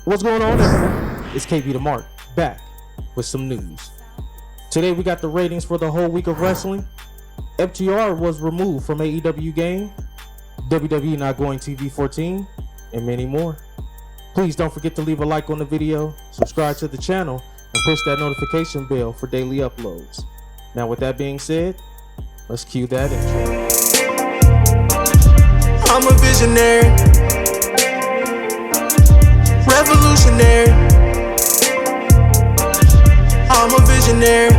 What's going on, everyone? It's KB the Mark, back with some news. Today we got the ratings for the whole week of wrestling. FTR was removed from AEW game, WWE not going TV 14, and many more. Please don't forget to leave a like on the video, subscribe to the channel, and push that notification bell for daily uploads. Now with that being said, let's cue that intro. I'm a visionary, revolutionary. I'm a visionary,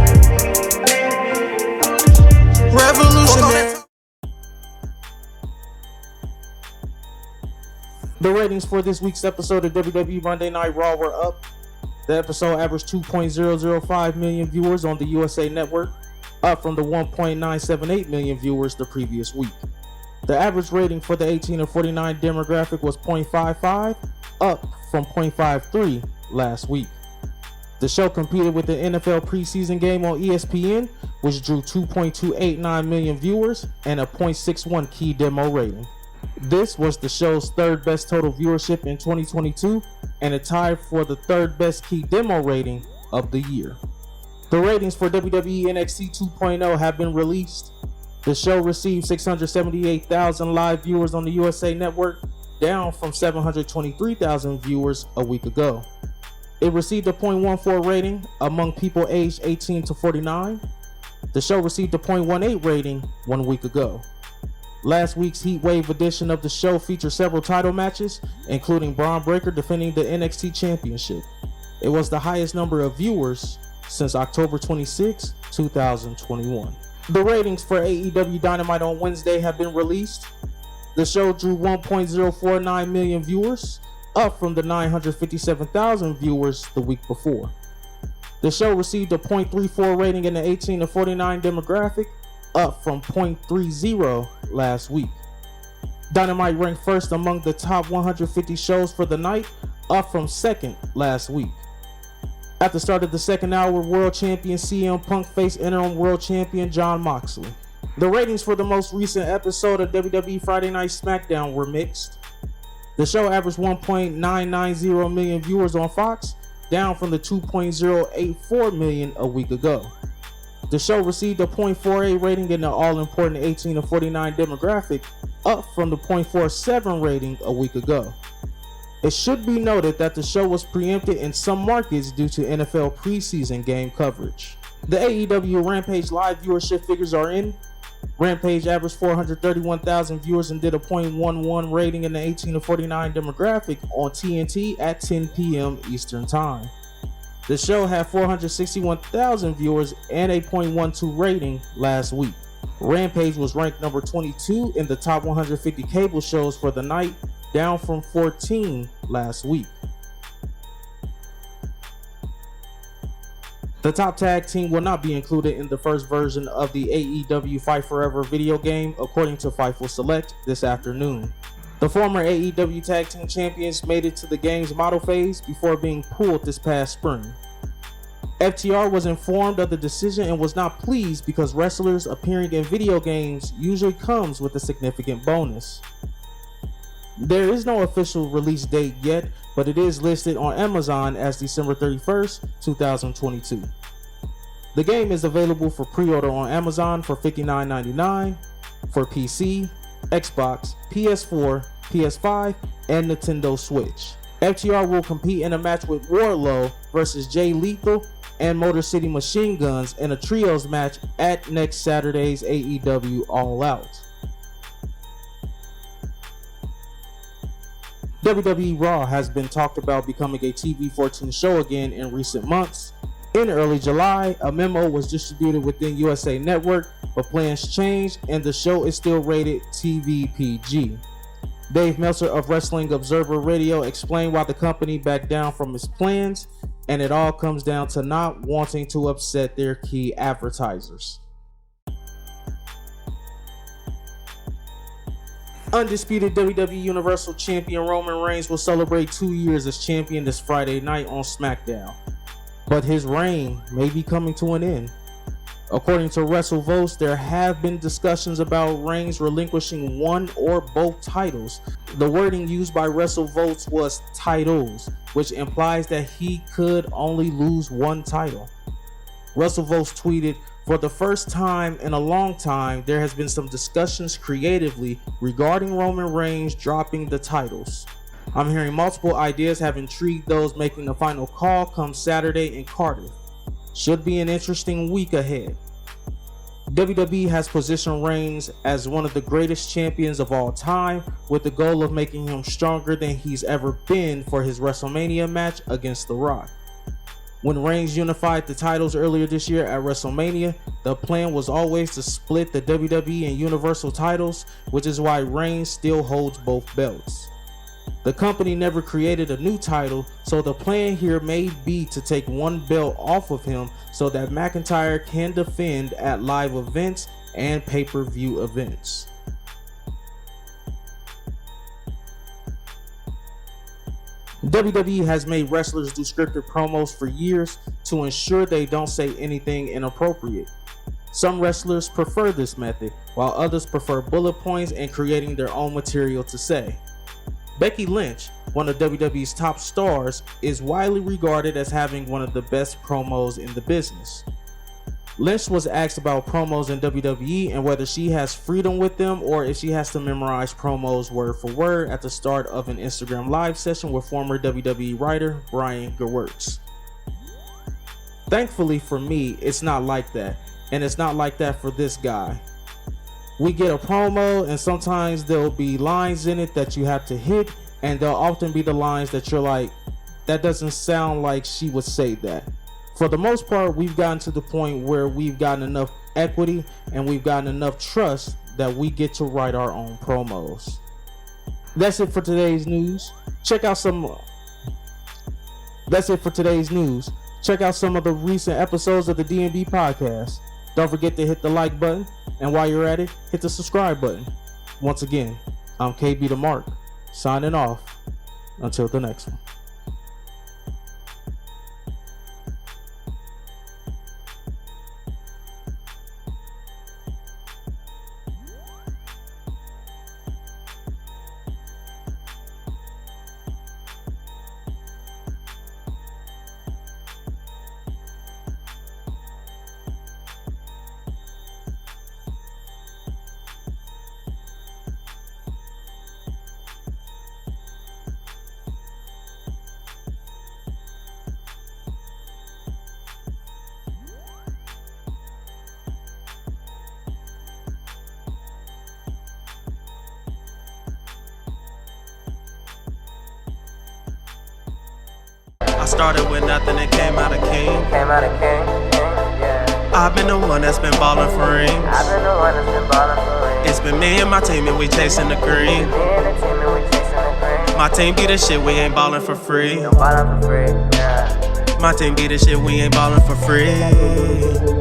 revolutionary. The ratings for this week's episode of WWE Monday Night Raw were up. The episode averaged 2.005 million viewers on the USA Network, up from the 1.978 million viewers the previous week. The average rating for the 18 to 49 demographic was 0.55, up from 0.53 last week. The show competed with the NFL preseason game on ESPN, which drew 2.289 million viewers and a 0.61 key demo rating. This was the show's third best total viewership in 2022 and a tie for the third best key demo rating of the year. The ratings for WWE NXT 2.0 have been released. The show received 678,000 live viewers on the USA Network, down from 723,000 viewers a week ago. It received a 0.14 rating among people aged 18 to 49. The show received a 0.18 rating 1 week ago. Last week's Heatwave edition of the show featured several title matches, including Braun Breaker defending the NXT Championship. It was the highest number of viewers since October 26, 2021. The ratings for AEW Dynamite on Wednesday have been released. The show drew 1.049 million viewers, up from the 957,000 viewers the week before. The show received a 0.34 rating in the 18 to 49 demographic, up from 0.30 last week. Dynamite ranked first among the top 150 shows for the night, up from second last week. At the start of the second hour, World Champion CM Punk faced interim World Champion Jon Moxley. The ratings for the most recent episode of WWE Friday Night SmackDown were mixed. The show averaged 1.990 million viewers on Fox, down from the 2.084 million a week ago. The show received a 0.48 rating in the all-important 18 to 49 demographic, up from the 0.47 rating a week ago. It should be noted that the show was preempted in some markets due to NFL preseason game coverage. The AEW Rampage live viewership figures are in. Rampage averaged 431,000 viewers and did a 0.11 rating in the 18 to 49 demographic on TNT at 10 p.m. Eastern Time. The show had 461,000 viewers and a 0.12 rating last week. Rampage was ranked number 22 in the top 150 cable shows for the night, down from 14 last week. The top tag team will not be included in the first version of the AEW Fight Forever video game, according to Fightful Select this afternoon. The former AEW Tag Team Champions made it to the game's model phase before being pulled this past spring. FTR was informed of the decision and was not pleased because wrestlers appearing in video games usually comes with a significant bonus. There is no official release date yet, but it is listed on Amazon as December 31st, 2022. The game is available for pre-order on Amazon for $59.99 for PC, Xbox, PS4, PS5, and Nintendo Switch. FTR will compete in a match with Wardlow versus Jay Lethal and Motor City Machine Guns in a trios match at next Saturday's AEW All Out. WWE Raw has been talked about becoming a TV 14 show again in recent months. In early July, a memo was distributed within USA Network, but plans changed and the show is still rated TV PG. Dave Meltzer of Wrestling Observer Radio explained why the company backed down from its plans, and it all comes down to not wanting to upset their key advertisers. Undisputed WWE Universal Champion Roman Reigns will celebrate 2 years as champion this Friday night on SmackDown, but his reign may be coming to an end. According to WrestleVotes, there have been discussions about Reigns relinquishing one or both titles. The wording used by WrestleVotes was titles, which implies that he could only lose one title. WrestleVotes tweeted, "For the first time in a long time, there has been some discussions creatively regarding Roman Reigns dropping the titles. I'm hearing multiple ideas have intrigued those making the final call come Saturday in Cardiff. Should be an interesting week ahead." WWE has positioned Reigns as one of the greatest champions of all time, with the goal of making him stronger than he's ever been for his WrestleMania match against The Rock. When Reigns unified the titles earlier this year at WrestleMania, the plan was always to split the WWE and Universal titles, which is why Reigns still holds both belts. The company never created a new title, so the plan here may be to take one belt off of him so that McIntyre can defend at live events and pay-per-view events. WWE has made wrestlers do scripted promos for years to ensure they don't say anything inappropriate. Some wrestlers prefer this method, while others prefer bullet points and creating their own material to say. Becky Lynch, one of WWE's top stars, is widely regarded as having one of the best promos in the business. Lynch was asked about promos in WWE and whether she has freedom with them or if she has to memorize promos word for word at the start of an Instagram live session with former WWE writer Brian Gewirtz. Thankfully for me, it's not like that, and it's not like that for this guy. We get a promo and sometimes there'll be lines in it that you have to hit, and there'll often be the lines that you're like, that doesn't sound like she would say that. For the most part, we've gotten to the point where we've gotten enough equity and we've gotten enough trust that we get to write our own promos. That's it for today's news. Check out some of the recent episodes of the D&B podcast. Don't forget to hit the like button, and while you're at it, hit the subscribe button. Once again, I'm KB the Mark, signing off. Until the next one. I started with nothing and came out a king. Yeah. I've been the one that's been ballin' for rings. I've been the one that's been ballin' for rings. It's been me and my team and we chasing the green. Me and the team and we chasing the green. My team be the shit, we ain't ballin' for free. No ballin' for free, yeah. My team be the shit, we ain't ballin' for free.